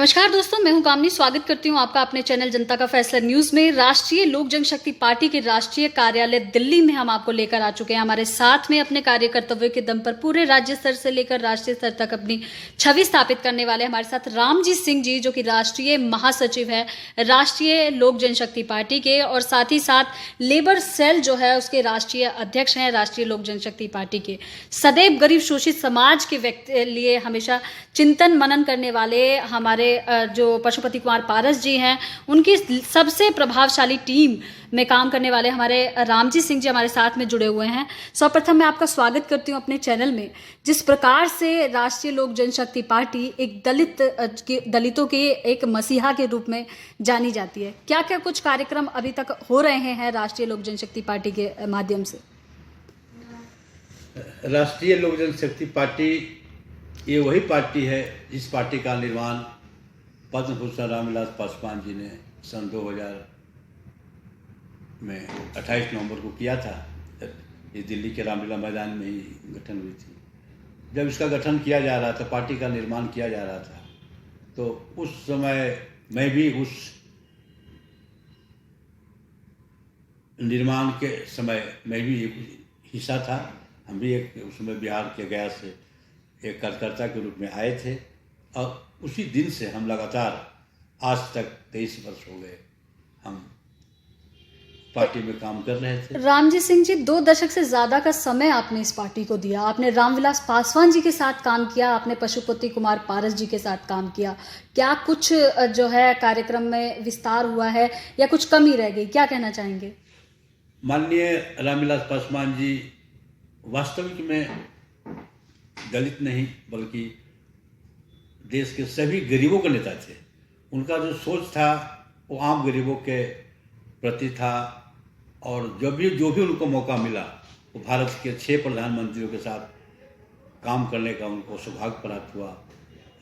नमस्कार दोस्तों, मैं हूं कामनी। स्वागत करती हूं आपका अपने चैनल जनता का फैसला न्यूज में। राष्ट्रीय लोक जनशक्ति पार्टी के राष्ट्रीय कार्यालय दिल्ली में हम आपको लेकर आ चुके हैं। हमारे साथ में अपने कार्य कर्तव्य के दम पर पूरे राज्य स्तर से लेकर राष्ट्रीय स्तर तक अपनी छवि स्थापित करने वाले हमारे साथ रामजी सिंह जी, जो कि राष्ट्रीय महासचिव है राष्ट्रीय लोक जनशक्ति पार्टी के, और साथ ही साथ लेबर सेल जो है उसके राष्ट्रीय अध्यक्ष हैं राष्ट्रीय लोक जनशक्ति पार्टी के। सदैव गरीब शोषित समाज के व्यक्ति लिए हमेशा चिंतन मनन करने वाले हमारे जो पशुपति कुमार पारस जी हैं, उनकी सबसे प्रभावशाली टीम में काम करने वाले हमारे रामजी सिंह जी हमारे साथ में जुड़े हुए हैं। सर्वप्रथम मैं आपका स्वागत करती हूं अपने चैनल में। जिस प्रकार से राष्ट्रीय लोक जनशक्ति पार्टी एक दलितों के एक मसीहा के रूप में जानी जाती है, क्या क्या कुछ कार्यक्रम अभी तक हो रहे हैं राष्ट्रीय लोक जनशक्ति पार्टी के माध्यम से? राष्ट्रीय लोक जनशक्ति पार्टी ये वही पार्टी है जिस पार्टी का निर्माण पद्म भूषण रामविलास पासवान जी ने सन 2000 में 28 नवंबर को किया था। ये दिल्ली के रामलीला मैदान में ही गठन हुई थी। जब इसका गठन किया जा रहा था, पार्टी का निर्माण किया जा रहा था, तो उस समय मैं भी उस निर्माण के समय मैं भी एक हिस्सा था। हम भी एक उस समय बिहार के गया से एक कार्यकर्ता के रूप में आए थे, और उसी दिन से हम लगातार आज तक 23 वर्ष हो गए हम पार्टी में काम कर रहे थे। रामजी सिंह जी, 2 दशक से ज्यादा का समय आपने इस पार्टी को दिया। आपने रामविलास पासवान जी के साथ काम किया, आपने पशुपति कुमार पारस जी के साथ काम किया। क्या कुछ जो है कार्यक्रम में विस्तार हुआ है या कुछ कमी रह गई, क्या कहना चाहेंगे? माननीय रामविलास पासवान जी वास्तविक में दलित नहीं बल्कि देश के सभी गरीबों के नेता थे। उनका जो सोच था वो आम गरीबों के प्रति था, और जो भी उनको मौका मिला वो भारत के 6 प्रधानमंत्रियों के साथ काम करने का उनको सौभाग्य प्राप्त हुआ।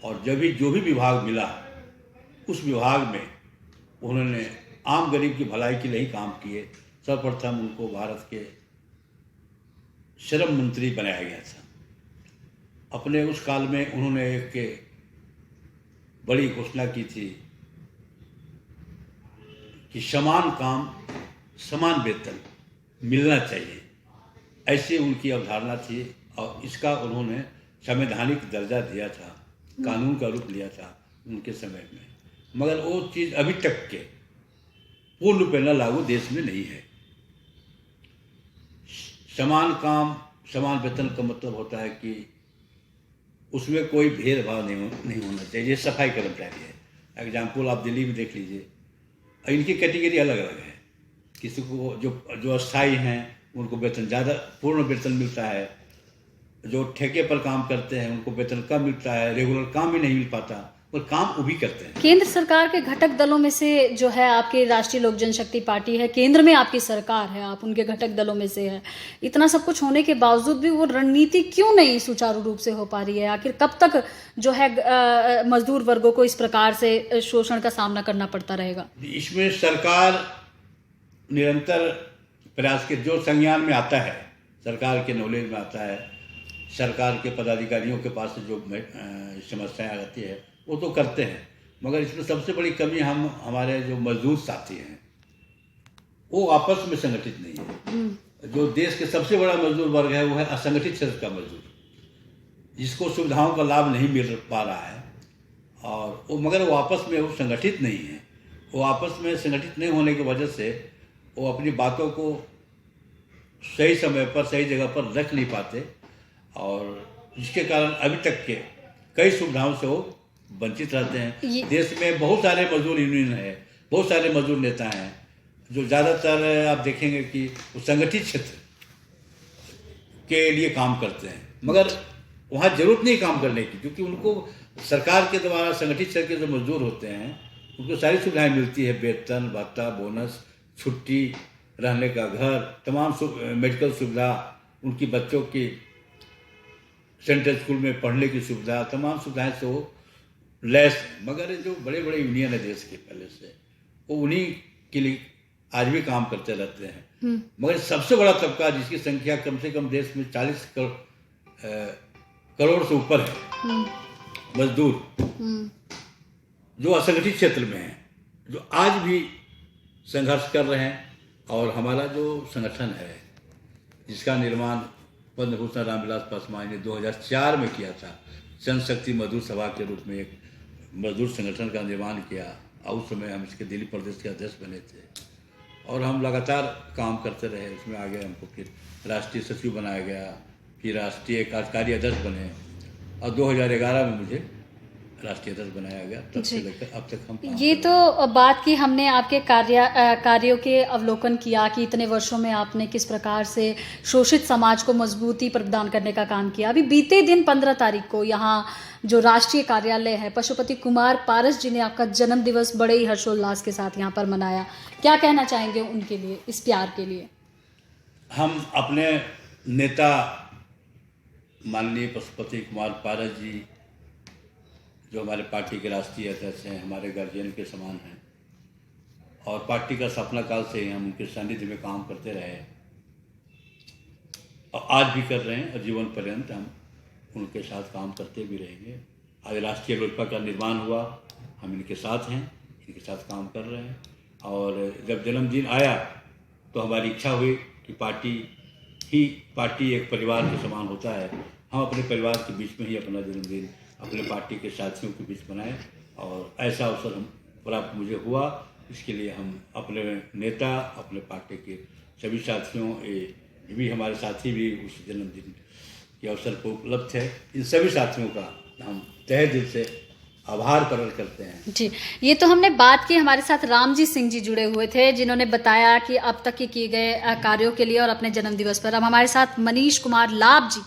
और जो भी विभाग मिला उस विभाग में उन्होंने आम गरीब की भलाई के लिए ही काम किए। सर्वप्रथम उनको भारत के श्रम मंत्री बनाया गया था। अपने उस काल में उन्होंने एक बड़ी घोषणा की थी कि समान काम समान वेतन मिलना चाहिए, ऐसी उनकी अवधारणा थी। और इसका उन्होंने संवैधानिक दर्जा दिया था, कानून का रूप लिया था उनके समय में। मगर वो चीज़ अभी तक के पूर्ण रूप में लागू देश में नहीं है। समान काम समान वेतन का मतलब होता है कि उसमें कोई भेदभाव नहीं होना चाहिए। ये सफाई कर्मचारी है, एग्जाम्पल आप दिल्ली में देख लीजिए, इनकी कैटेगरी अलग अलग है। किसी को जो अस्थायी हैं उनको वेतन ज़्यादा पूर्ण वेतन मिलता है, जो ठेके पर काम करते हैं उनको वेतन कम मिलता है, रेगुलर काम भी नहीं मिल पाता, और काम वो भी करते हैं। केंद्र सरकार के घटक दलों में से जो है आपकी राष्ट्रीय लोक जनशक्ति पार्टी है, केंद्र में आपकी सरकार है, आप उनके घटक दलों में से है। इतना सब कुछ होने के बावजूद भी वो रणनीति क्यों नहीं सुचारू रूप से हो पा रही है? आखिर कब तक जो है मजदूर वर्गों को इस प्रकार से शोषण का सामना करना पड़ता रहेगा? इसमें सरकार निरंतर प्रयास के जो संज्ञान में आता है, सरकार के नॉलेज में आता है, सरकार के पदाधिकारियों के पास जो समस्याएं आती है वो तो करते हैं। मगर इसमें सबसे बड़ी कमी हमारे जो मजदूर साथी हैं वो आपस में संगठित नहीं है। जो देश के सबसे बड़ा मजदूर वर्ग है वो है असंगठित क्षेत्र का मजदूर, जिसको सुविधाओं का लाभ नहीं मिल पा रहा है, और वो मगर वो आपस में वो संगठित नहीं है। वो आपस में संगठित नहीं होने की वजह से वो अपनी बातों को सही समय पर सही जगह पर रख नहीं पाते, और जिसके कारण अभी तक के कई सुविधाओं से वो वंचित रहते हैं। देश में बहुत सारे मजदूर यूनियन है, बहुत सारे मजदूर नेता हैं, जो ज़्यादातर आप देखेंगे कि वो संगठित क्षेत्र के लिए काम करते हैं, मगर वहाँ जरूरत नहीं काम करने की, क्योंकि उनको सरकार के द्वारा संगठित क्षेत्र के जो मजदूर होते हैं उनको सारी सुविधाएं मिलती है, वेतन भत्ता, बोनस, छुट्टी, रहने का घर, तमाम मेडिकल सुविधा, उनकी बच्चों की सेंट्रल स्कूल में पढ़ने की सुविधा, तमाम सुविधाएं से वो लैस। मगर जो बड़े बड़े यूनियन है देश के पहले से, वो उन्हीं के लिए आज भी काम करते रहते हैं। मगर सबसे बड़ा तबका जिसकी संख्या कम से कम देश में 40 करोड़ से ऊपर है मजदूर, जो असंगठित क्षेत्र में हैं, जो आज भी संघर्ष कर रहे हैं। और हमारा जो संगठन है, जिसका निर्माण पद्म भूषण रामविलास पासवान ने 2004 में किया था, जनशक्ति मजदूर सभा के रूप में एक मजदूर संगठन का निर्माण किया, और उस समय हम इसके दिल्ली प्रदेश के अध्यक्ष बने थे और हम लगातार काम करते रहे। उसमें आगे हमको फिर राष्ट्रीय सचिव बनाया गया, फिर राष्ट्रीय कार्यकारी अध्यक्ष बने और 2011 में मुझे राष्ट्रीय अध्यक्ष बनाया गया। तब से लेकर अब तक हम ये तो बात की हमने आपके कार्यों के अवलोकन किया कि इतने वर्षों में आपने किस प्रकार से शोषित समाज को मजबूती प्रदान करने का काम किया। अभी बीते दिन 15 तारीख को यहाँ जो राष्ट्रीय कार्यालय है, पशुपति कुमार पारस जी ने आपका जन्म दिवस बड़े ही हर्षोल्लास के साथ यहाँ पर मनाया। क्या कहना चाहेंगे उनके लिए, इस प्यार के लिए? हम अपने नेता माननीय पशुपति कुमार पारस जी, जो हमारे पार्टी के राष्ट्रीय अध्यक्ष हैं, हमारे गार्जियन के समान हैं और पार्टी का सपना काल से ही हम उनके सानिध्य में काम करते रहे और आज भी कर रहे हैं और जीवन पर्यंत हम उनके साथ काम करते भी रहेंगे। आज राष्ट्रीय लोजपा का निर्माण हुआ, हम इनके साथ हैं, इनके साथ काम कर रहे हैं। और जब जन्मदिन आया तो हमारी इच्छा हुई कि पार्टी एक परिवार के समान होता है, हम अपने परिवार के बीच में ही अपना जन्मदिन अपने पार्टी के साथियों के बीच बनाए और ऐसा अवसर हम प्राप्त मुझे हुआ। इसके लिए हम अपने नेता, अपने पार्टी के सभी साथियों, ये भी हमारे साथी भी उस जन्मदिन के अवसर पर उपलब्ध है, इन सभी साथियों का हम तहे दिल से आभार प्रकट करते हैं। जी, ये तो हमने बात की, हमारे साथ रामजी सिंह जी जुड़े हुए थे जिन्होंने बताया कि अब तक के किए गए कार्यों के लिए और अपने जन्म दिवस पर। अब हमारे साथ मनीष कुमार लाभ जी,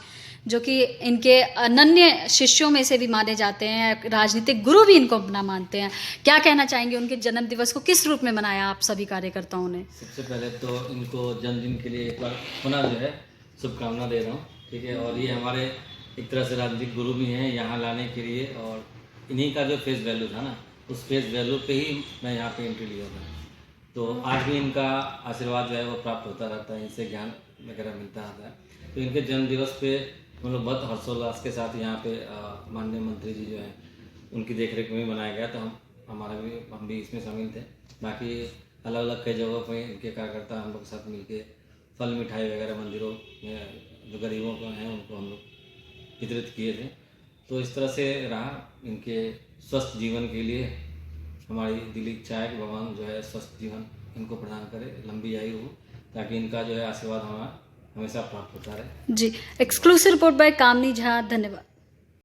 जो कि इनके अनन्य शिष्यों में से भी माने जाते हैं, राजनीतिक गुरु भी इनको अपना मानते हैं। क्या कहना चाहेंगे, उनके जन्म दिवस को किस रूप में मनाया आप सभी कार्यकर्ताओं ने? सबसे पहले तो इनको जन्मदिन के लिए एक बार पुनः जो है शुभकामना दे रहा हूँ, ठीक है। और ये हमारे एक तरह से राजनीतिक गुरु भी हैं यहाँ लाने के लिए, और इन्हीं का जो फेस वैल्यू था ना, उस फेस वैल्यू पे ही मैं यहाँ पे एंट्री लिया था। तो आज भी इनका आशीर्वाद जो है वो प्राप्त होता रहता है, इनसे ज्ञान वगैरह मिलता रहता है। तो इनके जन्म दिवस पे हम लोग बहुत हर्षोल्लास के साथ यहाँ पे माननीय मंत्री जी जो हैं उनकी देखरेख में भी मनाया गया, तो हम भी इसमें शामिल थे। बाकी अलग अलग कई जगहों पे इनके कार्यकर्ता हम लोग के साथ मिलके फल मिठाई वगैरह मंदिरों में जो गरीबों को हैं उनको हम लोग वितरित किए थे। तो इस तरह से रहा। इनके स्वस्थ जीवन के लिए हमारी दिली इच्छा है कि भगवान जो है स्वस्थ जीवन इनको प्रदान करे, लंबी आयु हो, ताकि इनका जो है आशीर्वाद हमारा हमेशा प्राप्त होता रहे। जी, एक्सक्लूसिव रिपोर्ट बाय कामनी झा, धन्यवाद।